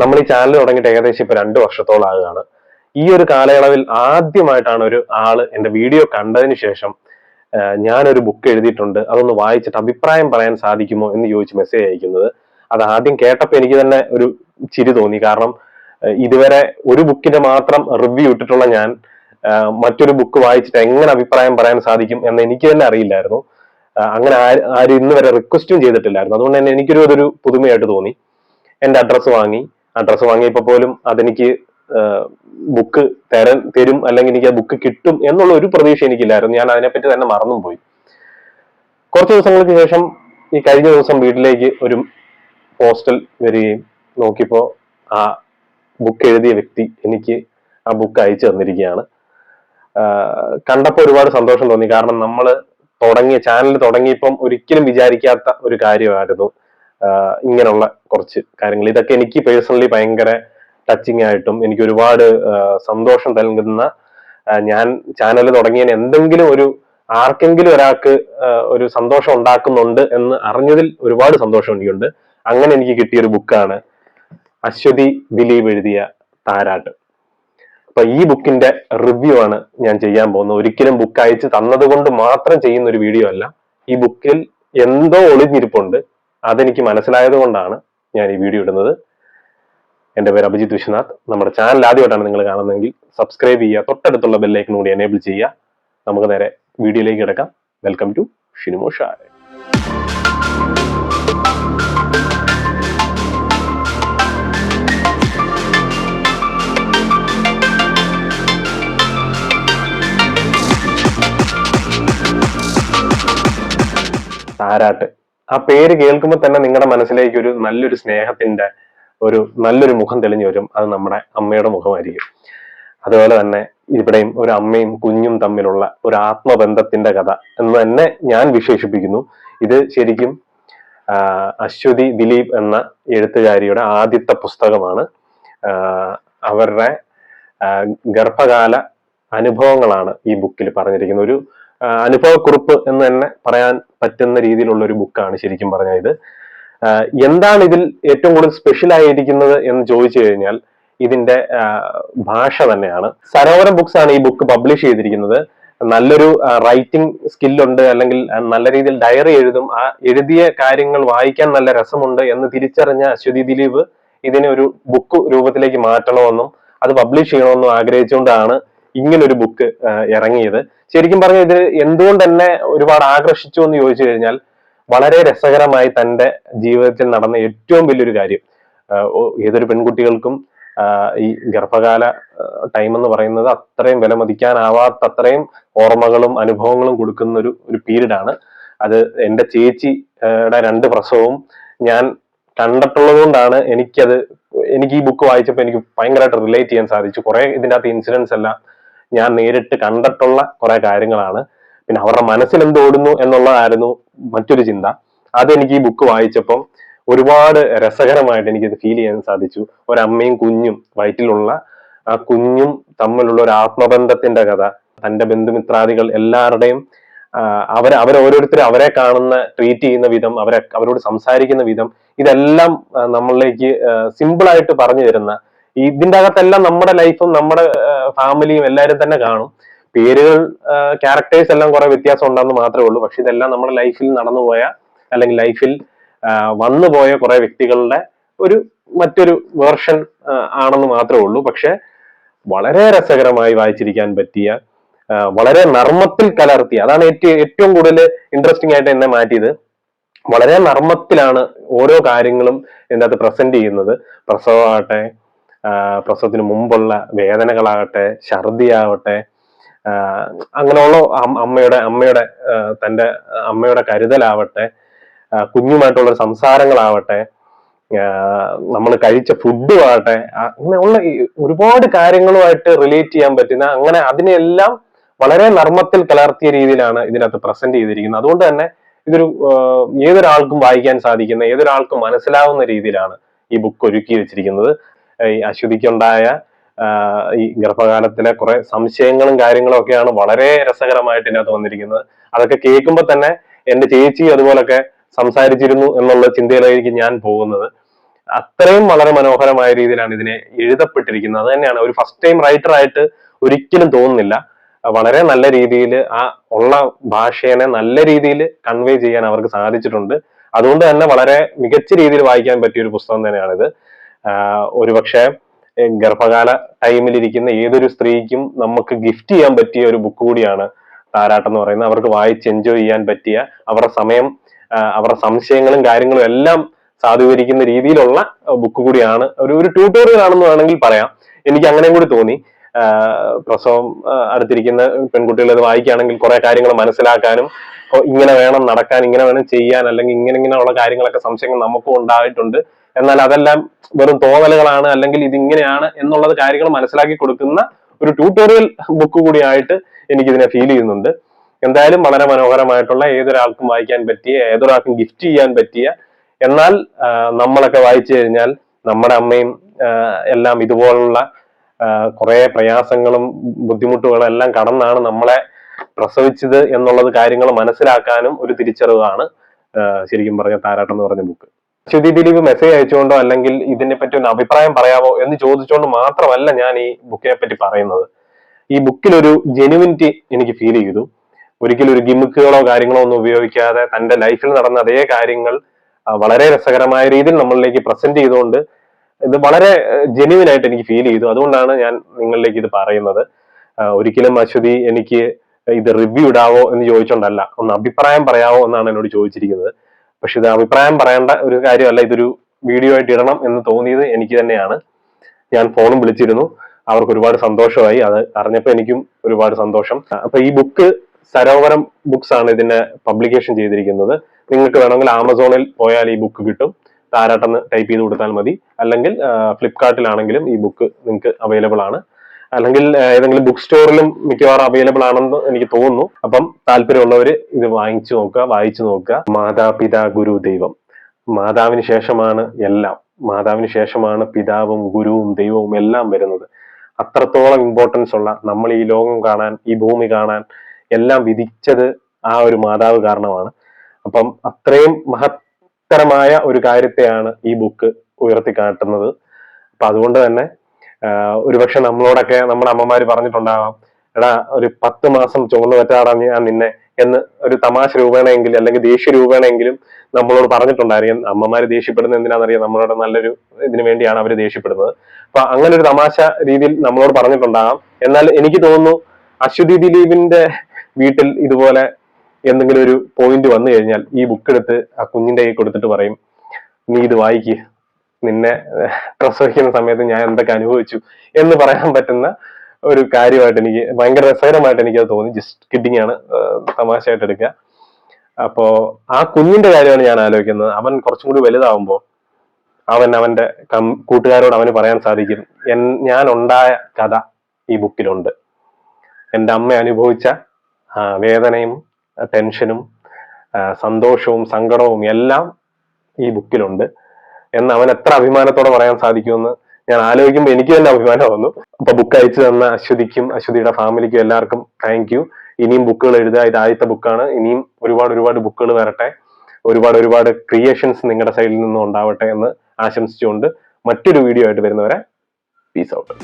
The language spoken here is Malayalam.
നമ്മൾ ഈ ചാനൽ തുടങ്ങിയിട്ട് ഏകദേശം ഇപ്പൊ 2 വർഷത്തോളം ആകുകയാണ്. ഈ ഒരു കാലയളവിൽ ആദ്യമായിട്ടാണ് ഒരു ആള് എന്റെ വീഡിയോ കണ്ടതിന് ശേഷം ഞാനൊരു ബുക്ക് എഴുതിയിട്ടുണ്ട്, അതൊന്ന് വായിച്ചിട്ട് അഭിപ്രായം പറയാൻ സാധിക്കുമോ എന്ന് ചോദിച്ച് മെസ്സേജ് അയക്കുന്നത്. അത് ആദ്യം കേട്ടപ്പോൾ എനിക്ക് തന്നെ ഒരു ചിരി തോന്നി. കാരണം ഇതുവരെ ഒരു ബുക്കിന്റെ മാത്രം റിവ്യൂ ഇട്ടിട്ടുള്ള ഞാൻ മറ്റൊരു ബുക്ക് വായിച്ചിട്ട് എങ്ങനെ അഭിപ്രായം പറയാൻ സാധിക്കും എന്ന് എനിക്ക് തന്നെ അറിയില്ലായിരുന്നു. അങ്ങനെ ആരും ഇന്ന് വരെ റിക്വസ്റ്റും ചെയ്തിട്ടില്ലായിരുന്നു. അതുകൊണ്ട് തന്നെ അതൊരു പുതുമയായിട്ട് തോന്നി. എന്റെ അഡ്രസ്സ് വാങ്ങിയപ്പോൾ പോലും അതെനിക്ക് ബുക്ക് തരും അല്ലെങ്കിൽ എനിക്ക് ആ ബുക്ക് കിട്ടും എന്നുള്ള ഒരു പ്രതീക്ഷ എനിക്കില്ലായിരുന്നു. ഞാൻ അതിനെപ്പറ്റി തന്നെ മറന്നും പോയി. കുറച്ച് ദിവസങ്ങൾക്ക് ശേഷം ഈ കഴിഞ്ഞ ദിവസം വീട്ടിലേക്ക് ഒരു പോസ്റ്റൽ വരികയും നോക്കിയപ്പോ ആ ബുക്ക് എഴുതിയ വ്യക്തി എനിക്ക് ആ ബുക്ക് അയച്ചു തന്നിരിക്കുകയാണ്. കണ്ടപ്പോൾ ഒരുപാട് സന്തോഷം തോന്നി. കാരണം നമ്മൾ ചാനൽ തുടങ്ങിയപ്പം ഒരിക്കലും വിചാരിക്കാത്ത ഒരു കാര്യമായിരുന്നു ഇങ്ങനെയുള്ള കുറച്ച് കാര്യങ്ങൾ. ഇതൊക്കെ എനിക്ക് പേഴ്സണലി ഭയങ്കര ടച്ചിങ് ആയിട്ടും എനിക്ക് ഒരുപാട് സന്തോഷം നൽകുന്ന, ഞാൻ ചാനൽ തുടങ്ങിയതിന് എന്തെങ്കിലും ആർക്കെങ്കിലും ഒരാൾക്ക് ഒരു സന്തോഷം ഉണ്ടാക്കുന്നുണ്ട് എന്ന് അറിഞ്ഞതിൽ ഒരുപാട് സന്തോഷം എനിക്കുണ്ട്. അങ്ങനെ എനിക്ക് കിട്ടിയൊരു ബുക്കാണ് അശ്വതി ദിലീപ് എഴുതിയ താരാട്ട്. അപ്പൊ ഈ ബുക്കിന്റെ റിവ്യൂ ആണ് ഞാൻ ചെയ്യാൻ പോകുന്നത്. ഒരിക്കലും ബുക്ക് അയച്ച് തന്നത് കൊണ്ട് മാത്രം ചെയ്യുന്ന ഒരു വീഡിയോ അല്ല. ഈ ബുക്കിൽ എന്തോ ഒളിഞ്ഞിരിപ്പുണ്ട്, അതെനിക്ക് മനസ്സിലായത് കൊണ്ടാണ് ഞാൻ ഈ വീഡിയോ ഇടുന്നത്. എന്റെ പേര് അഭിജിത്ത് വിശ്വനാഥ്. നമ്മുടെ ചാനൽ ആദ്യമായിട്ടാണ് നിങ്ങൾ കാണുന്നതെങ്കിൽ സബ്സ്ക്രൈബ് ചെയ്യുക, തൊട്ടടുത്തുള്ള ബെല്ലൈക്കൺ കൂടി എനേബിൾ ചെയ്യുക. നമുക്ക് നേരെ വീഡിയോയിലേക്ക് കിടക്കാം. വെൽക്കം ടു ഷിനിമോ ഷായ്. താരാട്ട്, ആ പേര് കേൾക്കുമ്പോൾ തന്നെ നിങ്ങളുടെ മനസ്സിലേക്ക് ഒരു നല്ലൊരു സ്നേഹത്തിന്റെ നല്ലൊരു മുഖം തെളിഞ്ഞു വരും. അത് നമ്മുടെ അമ്മയുടെ മുഖമായിരിക്കും. അതുപോലെ തന്നെ ഇവിടെയും ഒരു അമ്മയും കുഞ്ഞും തമ്മിലുള്ള ഒരു ആത്മബന്ധത്തിന്റെ കഥ എന്ന് തന്നെ ഞാൻ വിശേഷിപ്പിക്കുന്നു. ഇത് ശരിക്കും അശ്വതി ദിലീപ് എന്ന എഴുത്തുകാരിയുടെ ആദ്യത്തെ പുസ്തകമാണ്. അവരുടെ ഗർഭകാല അനുഭവങ്ങളാണ് ഈ ബുക്കിൽ പറഞ്ഞിരിക്കുന്നത്. ഒരു അനുഭവക്കുറിപ്പ് എന്ന് തന്നെ പറയാൻ പറ്റുന്ന രീതിയിലുള്ള ഒരു ബുക്കാണ് ശരിക്കും പറഞ്ഞാൽ. ഇത് എന്താണ് ഇതിൽ ഏറ്റവും കൂടുതൽ സ്പെഷ്യൽ ആയിരിക്കുന്നത് എന്ന് ചോദിച്ചു കഴിഞ്ഞാൽ ഇതിന്റെ ഭാഷ തന്നെയാണ്. സരോവരം ബുക്സ് ആണ് ഈ ബുക്ക് പബ്ലിഷ് ചെയ്തിരിക്കുന്നത്. നല്ലൊരു റൈറ്റിംഗ് സ്കില്ലുണ്ട്, അല്ലെങ്കിൽ നല്ല രീതിയിൽ ഡയറി എഴുതും, ആ എഴുതിയ കാര്യങ്ങൾ വായിക്കാൻ നല്ല രസമുണ്ട് എന്ന് തിരിച്ചറിഞ്ഞ അശ്വതി ദിലീപ് ഇതിനെ ഒരു ബുക്ക് രൂപത്തിലേക്ക് മാറ്റണമെന്നും അത് പബ്ലിഷ് ചെയ്യണമെന്നും ആഗ്രഹിച്ചുകൊണ്ടാണ് ഇങ്ങനൊരു ബുക്ക് ഇറങ്ങിയത്. ശരിക്കും പറഞ്ഞാൽ ഇത് എന്തുകൊണ്ട് എന്നെ ഒരുപാട് ആകർഷിച്ചു എന്ന് ചോദിച്ചു കഴിഞ്ഞാൽ, വളരെ രസകരമായി തന്റെ ജീവിതത്തിൽ നടന്ന ഏറ്റവും വലിയൊരു കാര്യം, ഏതൊരു പെൺകുട്ടികൾക്കും ഈ ഗർഭകാല ടൈം എന്ന് പറയുന്നത് അത്രയും വിലമതിക്കാനാവാത്ത അത്രയും ഓർമ്മകളും അനുഭവങ്ങളും കൊടുക്കുന്ന ഒരു പീരീഡാണ്. അത് എന്റെ ചേച്ചിയുടെ 2 പ്രസവവും ഞാൻ കണ്ടിട്ടുള്ളത് കൊണ്ടാണ് എനിക്ക് ഈ ബുക്ക് വായിച്ചപ്പോൾ എനിക്ക് ഭയങ്കരമായിട്ട് റിലേറ്റ് ചെയ്യാൻ സാധിച്ചു. കുറെ ഇതിൻ്റെ അകത്ത് ഇൻസിഡൻസ് എല്ലാം ഞാൻ നേരിട്ട് കണ്ടിട്ടുള്ള കുറെ കാര്യങ്ങളാണ്. പിന്നെ അവരുടെ മനസ്സിൽ എന്തോടുന്നു എന്നുള്ളതായിരുന്നു മറ്റൊരു ചിന്ത. അതെനിക്ക് ഈ ബുക്ക് വായിച്ചപ്പം ഒരുപാട് രസകരമായിട്ട് എനിക്കത് ഫീൽ ചെയ്യാൻ സാധിച്ചു. ഒരമ്മയും കുഞ്ഞും, വയറ്റിലുള്ള ആ കുഞ്ഞും തമ്മിലുള്ള ഒരു ആത്മബന്ധത്തിന്റെ കഥ, തന്റെ ബന്ധുമിത്രാദികൾ എല്ലാവരുടെയും അവരോരോരുത്തരും അവരെ ട്രീറ്റ് ചെയ്യുന്ന വിധം, അവരോട് സംസാരിക്കുന്ന വിധം, ഇതെല്ലാം നമ്മളിലേക്ക് സിമ്പിൾ ആയിട്ട് പറഞ്ഞു തരുന്ന, ഇതിന്റെ അകത്തെല്ലാം നമ്മുടെ ലൈഫും നമ്മുടെ ഫാമിലിയും എല്ലാവരും തന്നെ കാണും. പേരുകൾ, ക്യാരക്ടേഴ്സ് എല്ലാം കുറെ വ്യത്യാസം ഉണ്ടെന്ന് മാത്രമേ ഉള്ളൂ. പക്ഷെ ഇതെല്ലാം നമ്മുടെ ലൈഫിൽ നടന്നുപോയ അല്ലെങ്കിൽ ലൈഫിൽ വന്നുപോയ കുറെ വ്യക്തികളുടെ മറ്റൊരു വേർഷൻ ആണെന്ന് മാത്രമേ ഉള്ളൂ. പക്ഷെ വളരെ രസകരമായി വായിച്ചിരിക്കാൻ പറ്റിയ, വളരെ നർമ്മത്തിൽ കലർത്തിയ, അതാണ് ഏറ്റവും കൂടുതൽ ഇൻട്രസ്റ്റിംഗ് ആയിട്ട് എന്നെ മാറ്റിയത്. വളരെ നർമ്മത്തിലാണ് ഓരോ കാര്യങ്ങളും ഇതിൻ്റെ അകത്ത് പ്രസന്റ് ചെയ്യുന്നത്. പ്രസവമാകട്ടെ, പ്രസവത്തിന് മുമ്പുള്ള വേദനകളാകട്ടെ, ഛർദിയാവട്ടെ, അങ്ങനെയുള്ള തന്റെ അമ്മയുടെ കരുതലാവട്ടെ, കുഞ്ഞുമായിട്ടുള്ള സംസാരങ്ങളാവട്ടെ, നമ്മൾ കഴിച്ച ഫുഡും ആവട്ടെ, അങ്ങനെയുള്ള ഒരുപാട് കാര്യങ്ങളുമായിട്ട് റിലേറ്റ് ചെയ്യാൻ പറ്റുന്ന, അങ്ങനെ അതിനെല്ലാം വളരെ നർമ്മത്തിൽ കലർത്തിയ രീതിയിലാണ് ഇതിനകത്ത് പ്രസന്റ് ചെയ്തിരിക്കുന്നത്. അതുകൊണ്ട് തന്നെ ഏതൊരാൾക്കും വായിക്കാൻ സാധിക്കുന്ന, ഏതൊരാൾക്കും മനസ്സിലാവുന്ന രീതിയിലാണ് ഈ ബുക്ക് ഒരുക്കി വെച്ചിരിക്കുന്നത്. ഈ അശ്വതിക്കുണ്ടായ ഈ ഗർഭകാലത്തിലെ കുറെ സംശയങ്ങളും കാര്യങ്ങളും ഒക്കെയാണ് വളരെ രസകരമായിട്ട് ഇതിനകത്ത് വന്നിരിക്കുന്നത്. അതൊക്കെ കേൾക്കുമ്പോൾ തന്നെ എന്റെ ചേച്ചി അതുപോലൊക്കെ സംസാരിച്ചിരുന്നു എന്നുള്ള ചിന്തയിലായിരിക്കും ഞാൻ പോകുന്നത്. അത്രയും വളരെ മനോഹരമായ രീതിയിലാണ് ഇതിനെ എഴുതപ്പെട്ടിരിക്കുന്നത്. അത് തന്നെയാണ് ഒരു ഫസ്റ്റ് ടൈം റൈറ്റർ ആയിട്ട് ഒരിക്കലും തോന്നുന്നില്ല. വളരെ നല്ല രീതിയിൽ ആ ഉള്ള ഭാഷേനെ നല്ല രീതിയിൽ കൺവേ ചെയ്യാൻ അവർക്ക് സാധിച്ചിട്ടുണ്ട്. അതുകൊണ്ട് തന്നെ വളരെ മികച്ച രീതിയിൽ വായിക്കാൻ പറ്റിയ ഒരു പുസ്തകം തന്നെയാണിത്. ഒരുപക്ഷെ ഗർഭകാല ടൈമിലിരിക്കുന്ന ഏതൊരു സ്ത്രീക്കും നമുക്ക് ഗിഫ്റ്റ് ചെയ്യാൻ പറ്റിയ ഒരു ബുക്ക് കൂടിയാണ് താരാട്ട് എന്ന് പറയുന്നത്. അവർക്ക് വായിച്ച് എൻജോയ് ചെയ്യാൻ പറ്റിയ, അവരുടെ സമയം, അവരുടെ സംശയങ്ങളും കാര്യങ്ങളും എല്ലാം സാധൂകരിക്കുന്ന രീതിയിലുള്ള ബുക്ക് കൂടിയാണ്. ഒരു ട്യൂട്ടോറിയൽ ആണെന്ന് വേണമെങ്കിൽ പറയാം. എനിക്ക് അങ്ങനെയും കൂടി തോന്നി. പ്രസവം അടുത്തിരിക്കുന്ന പെൺകുട്ടികൾ ഇത് വായിക്കുകയാണെങ്കിൽ കുറെ കാര്യങ്ങൾ മനസ്സിലാക്കാനും, ഇങ്ങനെ വേണം നടക്കാൻ, ഇങ്ങനെ വേണം ചെയ്യാൻ, അല്ലെങ്കിൽ ഇങ്ങനെയുള്ള കാര്യങ്ങളൊക്കെ സംശയങ്ങൾ നമുക്കും ഉണ്ടായിട്ടുണ്ട്. എന്നാൽ അതെല്ലാം വെറും തോന്നലുകളാണ്, അല്ലെങ്കിൽ ഇതിങ്ങനെയാണ് എന്നുള്ളത് കാര്യങ്ങൾ മനസ്സിലാക്കി കൊടുക്കുന്ന ഒരു ട്യൂട്ടോറിയൽ ബുക്ക് കൂടിയായിട്ട് എനിക്കിതിനെ ഫീൽ ചെയ്യുന്നുണ്ട്. എന്തായാലും വളരെ മനോഹരമായിട്ടുള്ള, ഏതൊരാൾക്കും വായിക്കാൻ പറ്റിയ, ഏതൊരാൾക്കും ഗിഫ്റ്റ് ചെയ്യാൻ പറ്റിയ, എന്നാൽ നമ്മളൊക്കെ വായിച്ചു കഴിഞ്ഞാൽ നമ്മുടെ അമ്മയും എല്ലാം ഇതുപോലുള്ള കുറെ പ്രയാസങ്ങളും ബുദ്ധിമുട്ടുകളും എല്ലാം കടന്നാണ് നമ്മളെ പ്രസവിച്ചത് എന്നുള്ളത് കാര്യങ്ങൾ മനസ്സിലാക്കാനും ഒരു തിരിച്ചറിവാണ് ശരിക്കും പറഞ്ഞ താരാട്ട് എന്ന് പറഞ്ഞ ബുക്ക്. ശ്രുതി ദിലീപ് മെസ്സേജ് അയച്ചുകൊണ്ടോ അല്ലെങ്കിൽ ഇതിനെ പറ്റി ഒരു അഭിപ്രായം പറയാമോ എന്ന് ചോദിച്ചുകൊണ്ട് മാത്രമല്ല ഞാൻ ഈ ബുക്കിനെ പറ്റി പറയുന്നത്. ഈ ബുക്കിൽ ഒരു ജെനുവിനിറ്റി എനിക്ക് ഫീൽ ചെയ്തു. ഒരിക്കലും ഒരു ഗിമിക്കുകളോ കാര്യങ്ങളോ ഒന്നും ഉപയോഗിക്കാതെ തന്റെ ലൈഫിൽ നടന്ന അതേ കാര്യങ്ങൾ വളരെ രസകരമായ രീതിയിൽ നമ്മളിലേക്ക് പ്രസന്റ് ചെയ്തുകൊണ്ട് ഇത് വളരെ ജെന്യുവൻ ആയിട്ട് എനിക്ക് ഫീൽ ചെയ്തു. അതുകൊണ്ടാണ് ഞാൻ നിങ്ങളിലേക്ക് ഇത് പറയുന്നത്. ഒരിക്കലും അശ്വതി എനിക്ക് ഇത് റിവ്യൂ ഇടാവോ എന്ന് ചോദിച്ചോണ്ടല്ല, ഒന്ന് അഭിപ്രായം പറയാവോ എന്നാണ് എന്നോട് ചോദിച്ചിരിക്കുന്നത്. പക്ഷെ ഇത് അഭിപ്രായം പറയേണ്ട ഒരു കാര്യമല്ല, ഇതൊരു വീഡിയോ ആയിട്ട് ഇടണം എന്ന് തോന്നിയത് എനിക്ക് തന്നെയാണ്. ഞാൻ ഫോണും വിളിച്ചിരുന്നു, അവർക്ക് ഒരുപാട് സന്തോഷമായി. അത് അറിഞ്ഞപ്പോൾ എനിക്കും ഒരുപാട് സന്തോഷം. അപ്പൊ ഈ ബുക്ക് സരോവരം ബുക്സ് ആണ് ഇതിനെ പബ്ലിക്കേഷൻ ചെയ്തിരിക്കുന്നത്. നിങ്ങൾക്ക് വേണമെങ്കിൽ ആമസോണിൽ പോയാൽ ഈ ബുക്ക് കിട്ടും. താരാട്ടെന്ന് ടൈപ്പ് ചെയ്ത് കൊടുത്താൽ മതി. അല്ലെങ്കിൽ ഫ്ലിപ്കാർട്ടിലാണെങ്കിലും ഈ ബുക്ക് നിങ്ങൾക്ക് അവൈലബിൾ ആണ്. അല്ലെങ്കിൽ ഏതെങ്കിലും ബുക്ക് സ്റ്റോറിലും മിക്കവാറും അവൈലബിൾ ആണെന്ന് എനിക്ക് തോന്നുന്നു. അപ്പം താല്പര്യമുള്ളവർ ഇത് വാങ്ങിച്ചു നോക്കുക, വായിച്ചു നോക്കുക. മാതാപിതാ ഗുരു ദൈവം. മാതാവിന് ശേഷമാണ് എല്ലാം. മാതാവിന് ശേഷമാണ് പിതാവും ഗുരുവും ദൈവവും എല്ലാം വരുന്നത്. അത്രത്തോളം ഇമ്പോർട്ടൻസ് ഉള്ള, നമ്മൾ ഈ ലോകം കാണാൻ, ഈ ഭൂമി കാണാൻ എല്ലാം വിധിച്ചത് ആ ഒരു മാതാവ് കാരണമാണ്. അപ്പം അത്രയും മഹത്തരമായ ഒരു കാര്യത്തെയാണ് ഈ ബുക്ക് ഉയർത്തിക്കാട്ടുന്നത്. അപ്പൊ അതുകൊണ്ട് തന്നെ ഒരുപക്ഷെ നമ്മളോടൊക്കെ നമ്മുടെ അമ്മമാര് പറഞ്ഞിട്ടുണ്ടാവാം, എടാ ഒരു 10 മാസം ചുമന്നു പറ്റാടാ ഞാൻ നിന്നെ എന്ന് ഒരു തമാശ രൂപേണയെങ്കിലും അല്ലെങ്കിൽ ദേഷ്യ രൂപേണയെങ്കിലും നമ്മളോട് പറഞ്ഞിട്ടുണ്ടായിരിക്കും. അമ്മമാര് ദേഷ്യപ്പെടുന്നത് എന്തിനാണെന്നറിയാം, നമ്മളോട് നല്ലൊരു ഇതിനു വേണ്ടിയാണ് അവർ ദേഷ്യപ്പെടുന്നത്. അപ്പൊ അങ്ങനെ ഒരു തമാശ രീതിയിൽ നമ്മളോട് പറഞ്ഞിട്ടുണ്ടാകാം. എന്നാൽ എനിക്ക് തോന്നുന്നു അശ്വതി ദിലീപിന്റെ വീട്ടിൽ ഇതുപോലെ എന്തെങ്കിലും ഒരു പോയിന്റ് വന്നു കഴിഞ്ഞാൽ ഈ ബുക്ക് എടുത്ത് ആ കുഞ്ഞിന്റെ കൈ കൊടുത്തിട്ട് പറയും, നീ ഇത് വായിക്ക്, നിന്നെ പ്രസവിക്കുന്ന സമയത്ത് ഞാൻ എന്തൊക്കെ അനുഭവിച്ചു എന്ന് പറയാൻ പറ്റുന്ന ഒരു കാര്യമായിട്ട് എനിക്ക് ഭയങ്കര രസകരമായിട്ട് എനിക്കത് തോന്നി. ജസ്റ്റ് കിഡിങ് ആണ്, തമാശയായിട്ട് എടുക്കുക. അപ്പോ ആ കുഞ്ഞിന്റെ കാര്യമാണ് ഞാൻ ആലോചിക്കുന്നത്. അവൻ കുറച്ചും കൂടി വലുതാവുമ്പോൾ അവന്റെ കൂട്ടുകാരോട് അവന് പറയാൻ സാധിക്കും, ഞാൻ ഉണ്ടായ കഥ ഈ ബുക്കിലുണ്ട്. എൻ്റെ അമ്മ അനുഭവിച്ച വേദനയും ടെൻഷനും സന്തോഷവും സങ്കടവും എല്ലാം ഈ ബുക്കിലുണ്ട് എന്ന് അവൻ എത്ര അഭിമാനത്തോടെ പറയാൻ സാധിക്കുമെന്ന് ഞാൻ ആലോചിക്കുമ്പോൾ എനിക്ക് തന്നെ അഭിമാനം വന്നു. അപ്പൊ ബുക്ക് അയച്ചു തന്ന അശ്വതിക്കും അശ്വതിയുടെ ഫാമിലിക്കും എല്ലാവർക്കും താങ്ക് യു. ഇനിയും ബുക്കുകൾ എഴുതുക. ഇത് ആദ്യത്തെ ബുക്കാണ്. ഇനിയും ഒരുപാട് ബുക്കുകൾ വരട്ടെ. ഒരുപാട് ക്രിയേഷൻസ് നിങ്ങളുടെ സൈഡിൽ നിന്നും ഉണ്ടാവട്ടെ എന്ന് ആശംസിച്ചുകൊണ്ട് മറ്റൊരു വീഡിയോ ആയിട്ട് വരുന്നവരെ പീസ് ഔട്ട്.